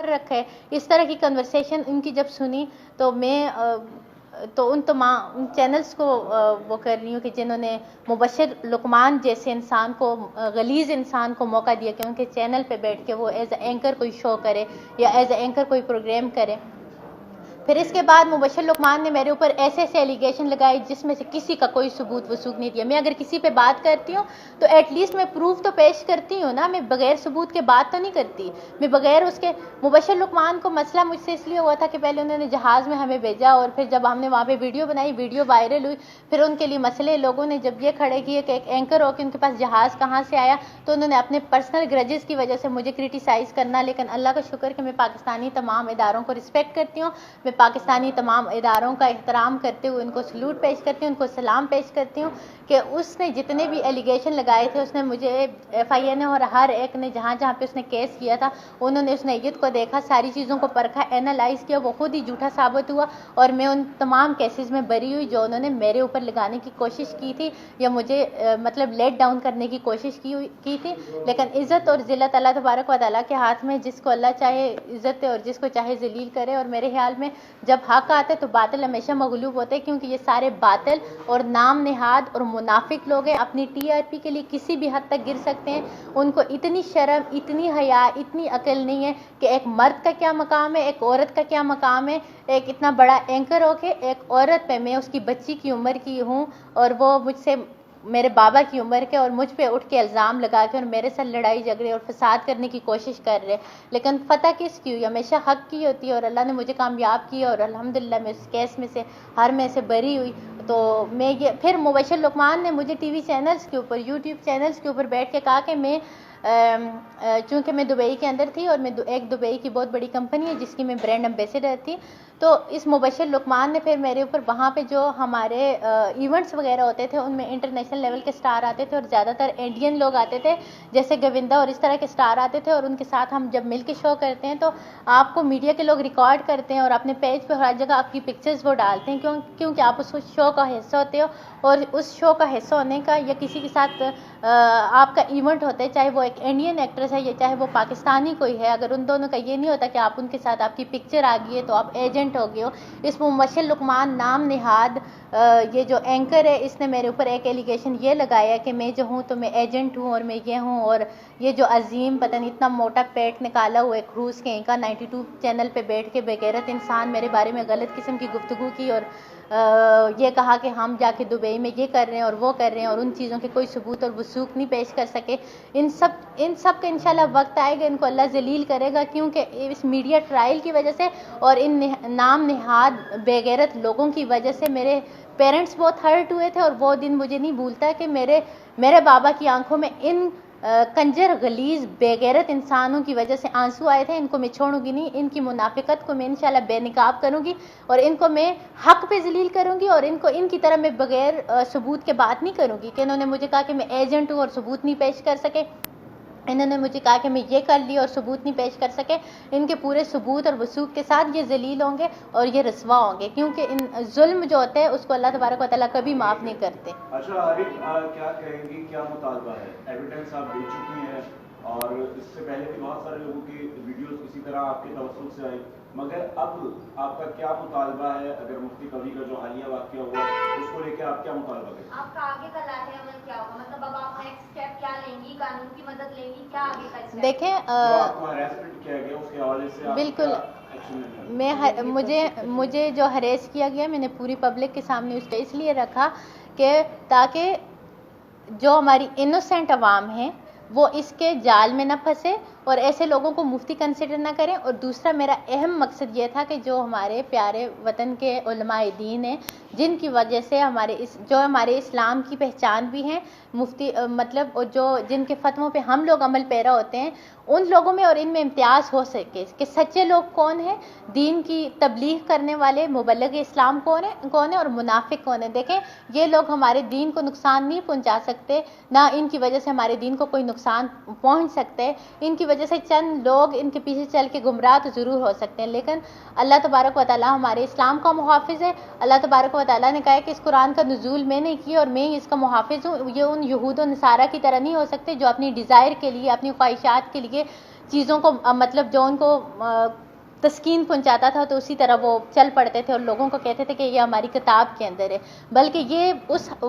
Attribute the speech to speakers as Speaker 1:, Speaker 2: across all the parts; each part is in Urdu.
Speaker 1: رکھے. اس طرح کی کنورسیشن ان کی جب سنی تو میں ان تمام چینلز کو وہ کر رہی ہوں کہ جنہوں نے مبشر لقمان جیسے انسان کو، غلیظ انسان کو موقع دیا کہ ان کے چینل پہ بیٹھ کے وہ ایز اے اینکر کوئی شو کرے یا ایز اے اینکر کوئی پروگرام کرے. پھر اس کے بعد مبشر لقمان نے میرے اوپر ایسے ایلیگیشن لگائے جس میں سے کسی کا کوئی ثبوت وثوق نہیں دیا. میں اگر کسی پہ بات کرتی ہوں تو ایٹ لیسٹ میں پروف تو پیش کرتی ہوں نا، میں بغیر ثبوت کے بات تو نہیں کرتی. میں بغیر اس کے مبشر لقمان کو مسئلہ مجھ سے اس لیے ہوا تھا کہ پہلے انہوں نے جہاز میں ہمیں بھیجا اور پھر جب ہم نے وہاں پہ ویڈیو بنائی، ویڈیو وائرل ہوئی، پھر ان کے لیے مسئلے لوگوں نے جب یہ کھڑے کیے کہ ایک اینکر ہو کے ان کے پاس جہاز کہاں سے آیا، تو انہوں نے اپنے پرسنل گرجز کی وجہ سے مجھے کرٹیسائز کرنا. لیکن اللہ کا شکر کہ میں پاکستانی تمام اداروں کو رسپیکٹ کرتی ہوں، میں پاکستانی تمام اداروں کا احترام کرتے ہوئے ان کو سلوٹ پیش کرتی ہوں، ان کو سلام پیش کرتی ہوں کہ اس نے جتنے بھی ایلیگیشن لگائے تھے اس نے مجھے ایف آئی اے نے اور ہر ایک نے جہاں جہاں پہ اس نے کیس کیا تھا انہوں نے اس نیت کو دیکھا، ساری چیزوں کو پرکھا، اینالائز کیا، وہ خود ہی جھوٹا ثابت ہوا اور میں ان تمام کیسز میں بری ہوئی جو انہوں نے میرے اوپر لگانے کی کوشش کی تھی یا مجھے مطلب لیٹ ڈاؤن کرنے کی کوشش کی تھی. لیکن عزت اور ذلت اللہ تبارک و تعالیٰ کے ہاتھ میں، جس کو اللہ چاہے عزت اور جس کو چاہے ذلیل کرے. اور میرے خیال میں جب حق آتے تو باطل ہمیشہ مغلوب ہوتے ہیں، کیونکہ یہ سارے باطل اور نام نہاد اور منافق لوگ ہیں. اپنی ٹی آر پی کے لیے کسی بھی حد تک گر سکتے ہیں. ان کو اتنی شرم، اتنی حیا، اتنی عقل نہیں ہے کہ ایک مرد کا کیا مقام ہے، ایک عورت کا کیا مقام ہے. ایک اتنا بڑا اینکر ہو کے ایک عورت پہ، میں اس کی بچی کی عمر کی ہوں اور وہ مجھ سے میرے بابا کی عمر کے، اور مجھ پہ اٹھ کے الزام لگا کے اور میرے ساتھ لڑائی جھگڑے اور فساد کرنے کی کوشش کر رہے. لیکن فتح کس کی ہوئی؟ ہمیشہ حق کی ہوتی ہے اور اللہ نے مجھے کامیاب کیا اور الحمدللہ میں اس کیس میں سے ہر میں سے بری ہوئی. تو میں یہ پھر مبشر لقمان نے مجھے ٹی وی چینلز کے اوپر، یوٹیوب چینلز کے اوپر بیٹھ کے کہا کہ میں چونکہ میں دبئی کے اندر تھی اور میں ایک دبئی کی بہت بڑی کمپنی ہے جس کی میں برانڈ ایمبیسڈر تھی، تو اس مبشر لقمان نے پھر میرے اوپر وہاں پہ جو ہمارے ایونٹس وغیرہ ہوتے تھے ان میں انٹرنیشنل لیول کے سٹار آتے تھے اور زیادہ تر انڈین لوگ آتے تھے جیسے گووندا اور اس طرح کے سٹار آتے تھے، اور ان کے ساتھ ہم جب مل کے شو کرتے ہیں تو آپ کو میڈیا کے لوگ ریکارڈ کرتے ہیں اور اپنے پیج پہ ہر جگہ آپ کی پکچرز وہ ڈالتے ہیں کیونکہ آپ اس شو کا حصہ ہوتے ہو. اور اس شو کا حصہ ہونے کا یا کسی کے ساتھ آپ کا ایونٹ ہوتا ہے، چاہے وہ ایک انڈین ایکٹریس ہے یا چاہے وہ پاکستانی کوئی ہے، اگر ان دونوں کا یہ نہیں ہوتا کہ آپ ان کے ساتھ آپ کی پکچر آ گئی ہے تو آپ ایجنٹ ہو گئے ہو. اس مبشر لقمان نام نہاد یہ جو اینکر ہے اس نے میرے اوپر ایک ایلیگیشن یہ لگایا کہ میں جو ہوں تو میں ایجنٹ ہوں اور میں یہ ہوں، اور یہ جو عظیم پتہ نہیں اتنا موٹا پیٹ نکالا ہوا ایک روس کے کا 92 چینل پہ بیٹھ کے بے غیرت انسان میرے بارے میں غلط قسم کی گفتگو کی اور یہ کہا کہ ہم جا کے دبئی میں یہ کر رہے ہیں اور وہ کر رہے ہیں اور ان چیزوں کے کوئی ثبوت اور وثوق نہیں پیش کر سکے. ان سب کا انشاءاللہ وقت آئے گا، ان کو اللہ ذلیل کرے گا، کیونکہ اس میڈیا ٹرائل کی وجہ سے اور ان نام نہاد بے غیرت لوگوں کی وجہ سے میرے پیرنٹس بہت ہرٹ ہوئے تھے. اور وہ دن مجھے نہیں بھولتا کہ میرے بابا کی آنکھوں میں ان کنجر غلیظ بے غیرت انسانوں کی وجہ سے آنسو آئے تھے. ان کو میں چھوڑوں گی نہیں، ان کی منافقت کو میں انشاءاللہ بے نقاب کروں گی اور ان کو میں حق پہ ذلیل کروں گی. اور ان کی طرح میں بغیر ثبوت کے بات نہیں کروں گی کہ انہوں نے مجھے کہا کہ میں ایجنٹ ہوں اور ثبوت نہیں پیش کر سکے، انہوں نے مجھے کہا کہ میں یہ کر لی اور ثبوت نہیں پیش کر سکے. ان کے پورے ثبوت اور وثوق کے ساتھ یہ ذلیل ہوں گے اور یہ رسوا ہوں گے، کیونکہ ان ظلم جو ہوتا ہے اس کو اللہ تبارک و تعالیٰ کبھی معاف نہیں کرتے.
Speaker 2: اچھا عارف، کیا کہیں گی، کیا مطالبہ ہے؟ ایویڈنس آپ دے چکی ہیں اور اس سے پہلے بھی بہت سارے لوگوں کی ویڈیوز اسی طرح آپ کے توسط سے آئی، مگر اب آپ کا کیا مطالبہ ہے؟ اگر مفتی قوی کا جو حالیہ واقعہ ہوا اس کو لے کے آپ کیا مطالبہ کریں؟
Speaker 3: آپ کا آگے کا لاحق عمل کیا ہوگا؟ مطلب اب آپ نیکسٹ اسٹیپ کیا لیں گی؟ قانون کی مدد لیں گی؟ کیا آگے کا اسٹیپ؟
Speaker 1: دیکھیں
Speaker 2: آپ کو ہراسمنٹ کیا گیا اس کے حوالے سے
Speaker 1: بالکل مجھے جو ہریس کیا گیا میں نے پوری پبلک کے سامنے اس کو اس لیے رکھا کہ تاکہ جو ہماری انوسینٹ عوام ہیں وہ اس کے جال میں نہ پھنسے اور ایسے لوگوں کو مفتی کنسیڈر نہ کریں. اور دوسرا میرا اہم مقصد یہ تھا کہ جو ہمارے پیارے وطن کے علماء دین ہیں جن کی وجہ سے ہمارے اسلام کی پہچان بھی ہیں، مفتی مطلب جو جن کے فتووں پہ ہم لوگ عمل پیرا ہوتے ہیں، ان لوگوں میں اور ان میں امتیاز ہو سکے کہ سچے لوگ کون ہیں، دین کی تبلیغ کرنے والے مبلغ اسلام کون ہیں اور منافق کون ہیں. دیکھیں یہ لوگ ہمارے دین کو نقصان نہیں پہنچا سکتے، نہ ان کی وجہ سے ہمارے دین کو کوئی نقصان پہنچ سکتے. ان کی وجہ سے چند لوگ ان کے پیچھے چل کے گمراہ تو ضرور ہو سکتے ہیں، لیکن اللہ تبارک و تعالیٰ ہمارے اسلام کا محافظ ہے. اللہ تبارک و تعالیٰ نے کہا ہے کہ اس قرآن کا نزول میں نے کیا اور میں اس کا محافظ ہوں. یہ ان یہود و نصارہ کی طرح نہیں ہو سکتے جو اپنی ڈیزائر کے لیے، اپنی خواہشات کے لیے چیزوں کو مطلب جو ان کو تسکین پہنچاتا تھا تو اسی طرح وہ چل پڑتے تھے اور لوگوں کو کہتے تھے کہ یہ ہماری کتاب کے اندر ہے، بلکہ یہ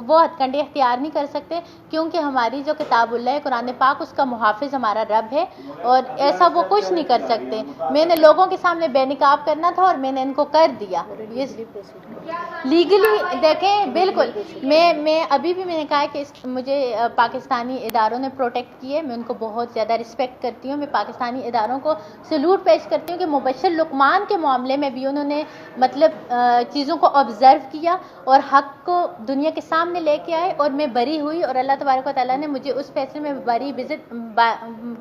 Speaker 1: وہ ہتھ کنڈے اختیار نہیں کر سکتے، کیونکہ ہماری جو کتاب اللہ ہے قرآن پاک، اس کا محافظ ہمارا رب ہے، اور ایسا وہ کچھ نہیں کر سکتے۔ میں نے لوگوں کے سامنے بے نقاب کرنا تھا اور میں نے ان کو کر دیا لیگلی۔ دیکھیں بالکل میں ابھی بھی میں نے کہا کہ مجھے پاکستانی اداروں نے پروٹیکٹ کیے، میں ان کو بہت زیادہ رسپیکٹ کرتی ہوں، میں پاکستانی اداروں کو سلوٹ پیش کرتی ہوں کہ مبشر لقمان کے معاملے میں بھی انہوں نے مطلب چیزوں کو آبزرو کیا اور حق کو دنیا کے سامنے لے کے آئے، اور میں بری ہوئی، اور اللہ تبارک و تعالیٰ نے مجھے اس فیصلے میں بری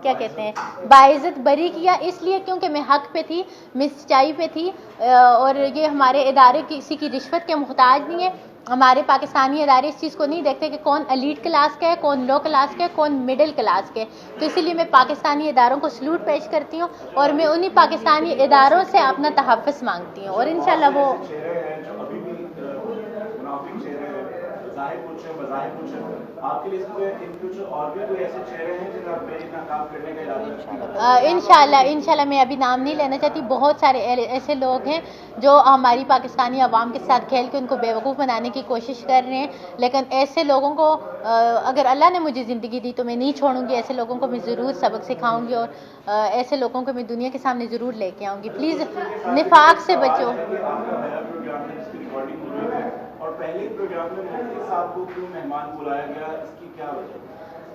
Speaker 1: کیا کہتے ہیں باعزت بری کیا، اس لیے کیونکہ میں حق پہ تھی، میں سچائی پہ تھی، اور یہ ہمارے ادارے کسی کی رشوت کے محتاج نہیں ہے۔ ہمارے پاکستانی ادارے اس چیز کو نہیں دیکھتے کہ کون ایلیٹ کلاس کا ہے، کون لو کلاس کا ہے، کون مڈل کلاس کے، تو اسی لیے میں پاکستانی اداروں کو سلوٹ پیش کرتی ہوں، اور میں انہی پاکستانی اداروں سے اپنا تحفظ مانگتی ہوں، اور انشاءاللہ وہ انشاءاللہ میں ابھی نام نہیں لینا چاہتی، بہت سارے ایسے لوگ ہیں جو ہماری پاکستانی عوام کے ساتھ کھیل کے ان کو بیوقوف بنانے کی کوشش کر رہے ہیں، لیکن ایسے لوگوں کو اگر اللہ نے مجھے زندگی دی تو میں نہیں چھوڑوں گی، ایسے لوگوں کو میں ضرور سبق سکھاؤں گی، اور ایسے لوگوں کو میں دنیا کے سامنے ضرور لے کے آؤں گی۔ پلیز نفاق سے بچو۔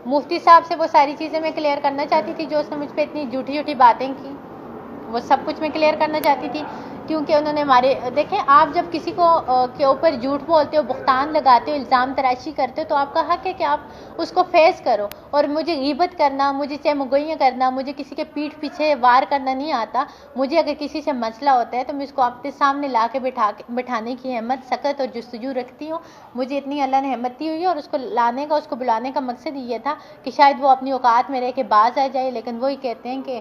Speaker 1: مفتی صاحب سے وہ ساری چیزیں میں کلیئر کرنا چاہتی تھی جو اس نے مجھ پہ اتنی جھوٹی جھوٹی باتیں کی، وہ سب کچھ میں کلیئر کرنا چاہتی تھی، کیونکہ انہوں نے دیکھیں آپ جب کسی کو کے اوپر جھوٹ بولتے ہو، بہتان لگاتے ہو، الزام تراشی کرتے ہو، تو آپ کا حق ہے کہ آپ اس کو فیس کرو، اور مجھے غیبت کرنا، مجھے چمگوئیاں کرنا، مجھے کسی کے پیٹھ پیچھے وار کرنا نہیں آتا۔ مجھے اگر کسی سے مسئلہ ہوتا ہے تو میں اس کو اپنے سامنے لا کے بٹھانے کی ہمت، سکت اور جستجو رکھتی ہوں۔ مجھے اتنی اللہ نے ہمت دی ہوئی ہے، اور اس کو لانے کا، اس کو بلانے کا مقصد یہ تھا کہ شاید وہ اپنی اوقات میں رہ کے باز آ جائے، لیکن وہی کہتے ہیں کہ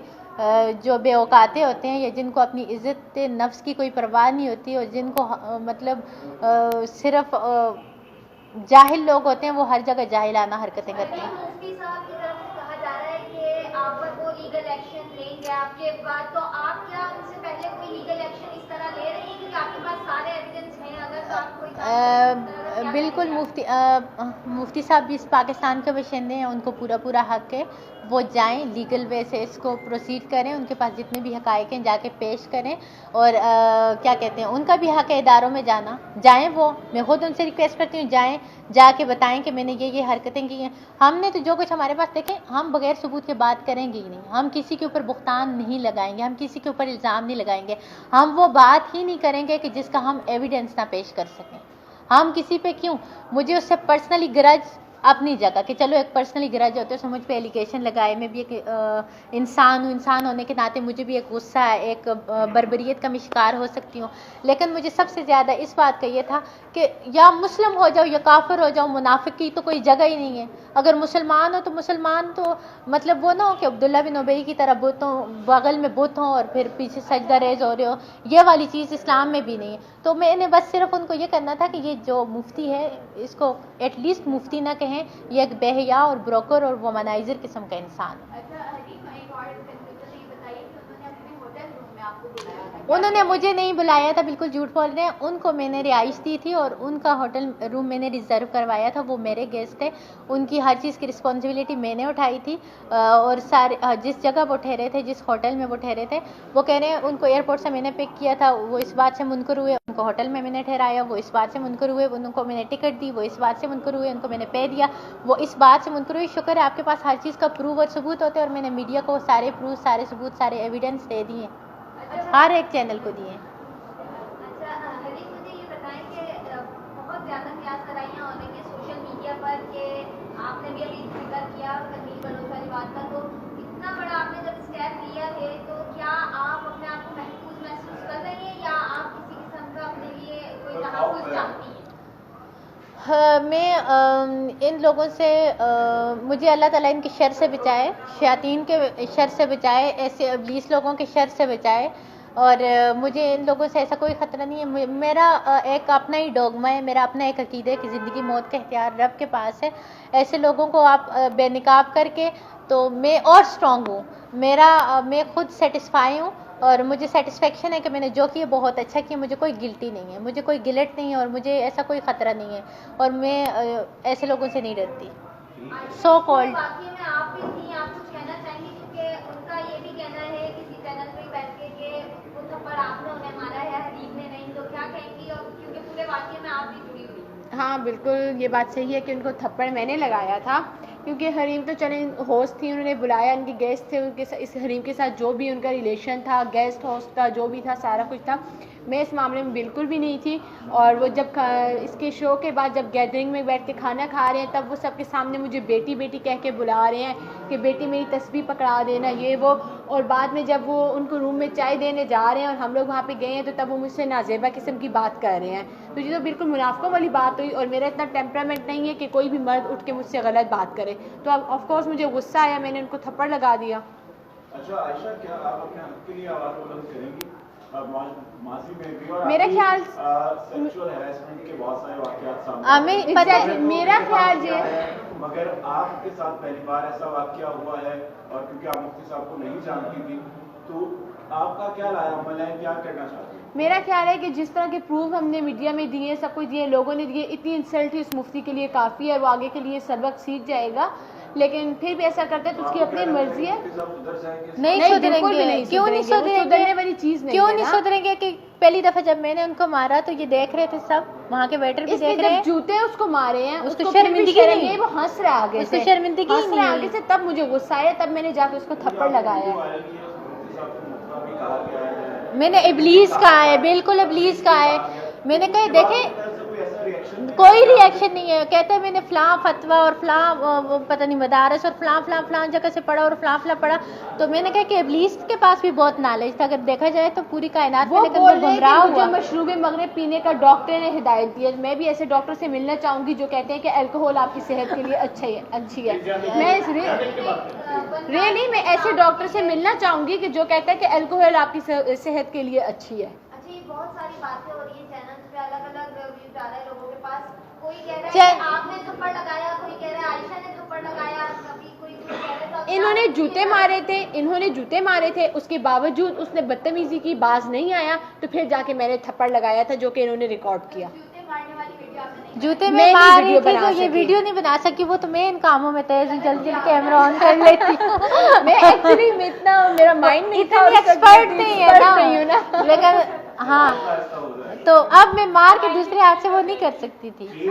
Speaker 1: جو بے اوقاتے ہوتے ہیں، یا جن کو اپنی عزت نفس کی کوئی پرواہ نہیں ہوتی، اور جن کو مطلب صرف جاہل لوگ ہوتے ہیں، وہ ہر جگہ جاہلانہ حرکتیں کرتے ہیں۔
Speaker 3: مفتی صاحب کی طرف سے کہا جا رہا ہے کہ آپ پر وہ لیگل ایکشن لیں گے آپ کے بعد، تو آپ کیا ان سے پہلے کوئی لیگل ایکشن اس طرح لے رہے ہیں کہ آپ کے پاس سارے ایویڈنس ہیں؟ اگر آپ کوئی
Speaker 1: بالکل مفتی صاحب بھی اس پاکستان کے باشندے ہیں، ان کو پورا حق ہے، وہ جائیں لیگل وے سے اس کو پروسیڈ کریں، ان کے پاس جتنے بھی حقائق ہیں جا کے پیش کریں، اور کیا کہتے ہیں ان کا بھی حق ہے اداروں میں جانا، جائیں، وہ میں خود ان سے ریکویسٹ کرتی ہوں جائیں، جا کے بتائیں کہ میں نے یہ حرکتیں کی ہیں۔ ہم نے تو جو کچھ ہمارے پاس، دیکھیں ہم بغیر ثبوت کے بات کریں گے ہی نہیں، ہم کسی کے اوپر بہتان نہیں لگائیں گے، ہم کسی کے اوپر الزام نہیں لگائیں گے، ہم وہ بات ہی نہیں کریں گے کہ جس کا ہم ایویڈنس نہ پیش کر سکیں۔ ہم کسی پہ کیوں، مجھے اس سے پرسنلی گرج اپنی جگہ کہ چلو ایک پرسنلی گرج ہوتے ہیں، مجھ پہ ایلیگیشن لگائے، میں بھی ایک انسان ہوں، انسان ہونے کے ناطے مجھے بھی ایک غصہ ہے، ایک بربریت کا میں شکار ہو سکتی ہوں، لیکن مجھے سب سے زیادہ اس بات کا یہ تھا کہ یا مسلم ہو جاؤ یا کافر ہو جاؤ، منافق کی تو کوئی جگہ ہی نہیں ہے۔ اگر مسلمان ہو تو مسلمان تو مطلب وہ نہ ہو کہ عبداللہ بن ابی کی طرح بتوں بغل میں بت ہوں اور پھر پیچھے سجدہ ریز ہو رہے ہو، یہ والی چیز اسلام میں بھی نہیں ہے۔ تو میں نے بس صرف ان کو یہ کرنا تھا کہ یہ جو مفتی ہے اس کو ایٹ لیسٹ مفتی نہ کہیں، یہ ایک بے حیا اور بروکر اور وومنائزر قسم کا انسان ہے۔ انہوں نے مجھے نہیں بلایا تھا، بالکل جھوٹ بول رہے ہیں، ان کو میں نے رہائش دی تھی اور ان کا ہوٹل روم میں نے ریزرو کروایا تھا، وہ میرے گیسٹ تھے، ان کی ہر چیز کی رسپانسبلٹی میں نے اٹھائی تھی، اور سارے جس جگہ وہ ٹھہرے تھے، جس ہوٹل میں وہ ٹھہرے تھے، وہ کہہ رہے ہیں ان کو ایئرپورٹ سے میں نے پک کیا تھا، وہ اس بات سے منکر ہوئے، ان کو ہوٹل میں نے ٹھہرایا، وہ اس بات سے منکر ہوئے، ان کو میں نے ٹکٹ دی، وہ اس بات سے منکر ہوئے، ان کو میں نے پے دیا، وہ اس بات سے منکر ہوئے۔ شکر ہے آپ کے پاس ہر چیز کا پروف اور ثبوت ہوتے ہیں، اور میں نے میڈیا کو سارے پروف، سارے ثبوت، سارے ایویڈنس دے دیے، ہر ایک چینل کو دیے۔
Speaker 3: مجھے یہ بتائیں کہ بہت زیادہ قیاس کرائیاں ہونے کے سوشل میڈیا پر کہ آپ نے بھی ابھی ذکر کیا تنویر بلوچ والی بات کا، تو اتنا بڑا آپ نے جب اسٹیپ لیا ہے تو کیا آپ اپنے آپ کو محفوظ محسوس کر رہی ہیں یا آپ کسی قسم کا اپنے لیے کوئی تحفظ چاہتی ہیں؟
Speaker 1: میں ان لوگوں سے مجھے اللہ تعالیٰ ان کی شر سے بچائے، شیاطین کے شر سے بچائے، ایسے ابلیس لوگوں کے شر سے بچائے، اور مجھے ان لوگوں سے ایسا کوئی خطرہ نہیں ہے۔ میرا ایک اپنا ہی ڈوگما ہے، میرا اپنا ایک عقیدہ ہے کہ زندگی موت کا اختیار رب کے پاس ہے۔ ایسے لوگوں کو آپ بے نقاب کر کے تو میں اور اسٹرانگ ہوں. میں خود سیٹسفائی ہوں اور مجھے سیٹسفیکشن ہے کہ میں نے جو کیا بہت اچھا کیا. مجھے کوئی گلٹی نہیں ہے, مجھے کوئی گلٹ نہیں ہے اور مجھے ایسا کوئی خطرہ نہیں ہے اور میں ایسے لوگوں سے نہیں ڈرتی. سو کالڈ
Speaker 3: واقعی میں آپ بھی تھیں, آپ کچھ کہنا چاہیں گی کیونکہ ان کا یہ بھی کہنا ہے کسی چینل پہ بیٹھ کے کہ وہ تھپڑ آپ نے انہیں مارا ہے, حریف نے نہیں, تو کیا کہیں گی؟ اور کیونکہ پورے واقعے میں آپ بھی جڑی ہوئی.
Speaker 4: ہاں بالکل یہ بات صحیح ہے کہ ان کو تھپڑ میں نے لگایا تھا, کیونکہ حریم تو چلیں ہوسٹ تھی, انہوں نے بلایا, ان کے گیسٹ تھے, ان کے اس حریم کے ساتھ جو بھی ان کا ریلیشن تھا, گیسٹ ہوسٹ کا جو بھی تھا, سارا کچھ تھا. میں اس معاملے میں بالکل بھی نہیں تھی. اور وہ جب اس کے شو کے بعد جب گیدرنگ میں بیٹھ کے کھانا کھا رہے ہیں تب وہ سب کے سامنے مجھے بیٹی بیٹی کہہ کے بلا رہے ہیں کہ بیٹی میری تسبیح پکڑا دینا, یہ وہ. اور بعد میں جب وہ ان کو روم میں چائے دینے جا رہے ہیں اور ہم لوگ وہاں پہ گئے ہیں تو تب وہ مجھ سے نازیبا قسم کی بات کر رہے ہیں. تو یہ تو بالکل منافقوں والی بات ہوئی, اور میرا اتنا ٹیمپرامنٹ نہیں ہے کہ کوئی بھی مرد اٹھ کے مجھ سے غلط بات کرے. تو اب آف کورس مجھے غصہ آیا, میں نے ان کو تھپڑ لگا دیا.
Speaker 2: اچھا عائشہ, کیا آپ اپنے حق کے لیے آواز بلند کریں گی؟ ماضی میں بھی اور
Speaker 4: میرا خیال
Speaker 2: سیکشول ہیراسمنٹ کے بہت سارے واقعات سامنے
Speaker 4: Exactly. میرا خیال یہ
Speaker 2: ہے, مگر آپ کے ساتھ پہلی بار ایسا واقعہ ہوا ہے اور کیونکہ آپ مفتی صاحب کو نہیں جانتی تھی, تو آپ کا کیا رائے عمل ہے, کیا کرنا چاہتے ہیں؟
Speaker 4: میرا خیال ہے کہ جس طرح کے پروف ہم نے میڈیا میں دیے, سب کچھ دیے, لوگوں نے دیے, اتنی انسلٹ اس مفتی کے لیے کافی ہے, وہ آگے کے لیے سبق سیکھ جائے گا. لیکن پھر بھی ایسا کرتے تو اس کی اپنی مرضی ہے.
Speaker 1: نہیں سدھریں گے, کیوں نہیں سدھریں
Speaker 4: والی چیز نہیں,
Speaker 1: کیوں نہیں سدھریں گے؟ کہ پہلی دفعہ جب میں نے ان کو مارا تو یہ دیکھ رہے تھے سب, وہاں کے ویٹر بھی دیکھ رہے ہیں,
Speaker 4: جوتے اس کو مارے ہیں,
Speaker 1: اس کو شرمندگی نہیں,
Speaker 4: وہ ہنس رہا آگے
Speaker 1: اس کو شرمندگی
Speaker 4: ہنس رہا آگے سے, تب مجھے غصہ آیا, تب میں نے جا کے اس کو تھپڑ لگایا.
Speaker 1: میں نے ابلیس کہا ہے, بالکل ابلیس کہا ہے. میں نے کہا دیکھیں کوئی ری ایکشن نہیں ہے, کہتے ہیں میں نے فلاں فتویٰ اور فلاں پتہ نہیں مدارس اور فلاں فلاں فلاں جگہ سے پڑھا اور فلاں فلاں پڑھا. تو میں نے کہا کہ ابلیس کے پاس بھی بہت نالج تھا, اگر دیکھا جائے تو پوری کائنات میں, لیکن وہ گمراہ ہوا.
Speaker 4: مشروب مغرب پینے کا ڈاکٹر نے ہدایت دی ہے, میں بھی ایسے ڈاکٹر سے ملنا چاہوں گی جو کہتے ہیں کہ الکوہول آپ کی صحت کے لیے اچھی ہے. میں ایسے ڈاکٹر سے ملنا چاہوں گی کہ جو کہتا ہے کہ الکوہول آپ کی صحت کے لیے اچھی ہے.
Speaker 3: اچھا, یہ بہت ساری باتیں ہو رہی ہیں چینلز پہ, الگ الگ ویوز آ رہے ہیں لوگوں کے پاس. کوئی کہہ رہا ہے کہ آپ نے تھپڑ لگایا, کوئی کہہ رہا ہے عائشہ نے تھپڑ لگایا, کبھی کوئی کہہ رہا ہے
Speaker 4: انہوں نے جوتے مارے تھے, اس کے باوجود اس نے بدتمیزی کی, باز نہیں آیا, تو پھر جا کے میں نے تھپڑ لگایا تھا, جو کہ انہوں نے ریکارڈ کیا.
Speaker 3: جوتے مارنے والی ویڈیو آپ نے
Speaker 1: جوتے میں مار رہی تھی تو یہ ویڈیو نہیں بنا سکی, وہ تو میں ان کاموں میں تیز ہوں, جلدی جلدی کیمرہ آن کر لیتی.
Speaker 4: میں ایکچولی اتنا میرا مائنڈ نہیں تھا,
Speaker 1: ایکسپرٹ نہیں ہے نا, لیکن ہاں تو اب میں مار کے دوسرے ہاتھ سے وہ نہیں کر سکتی تھی.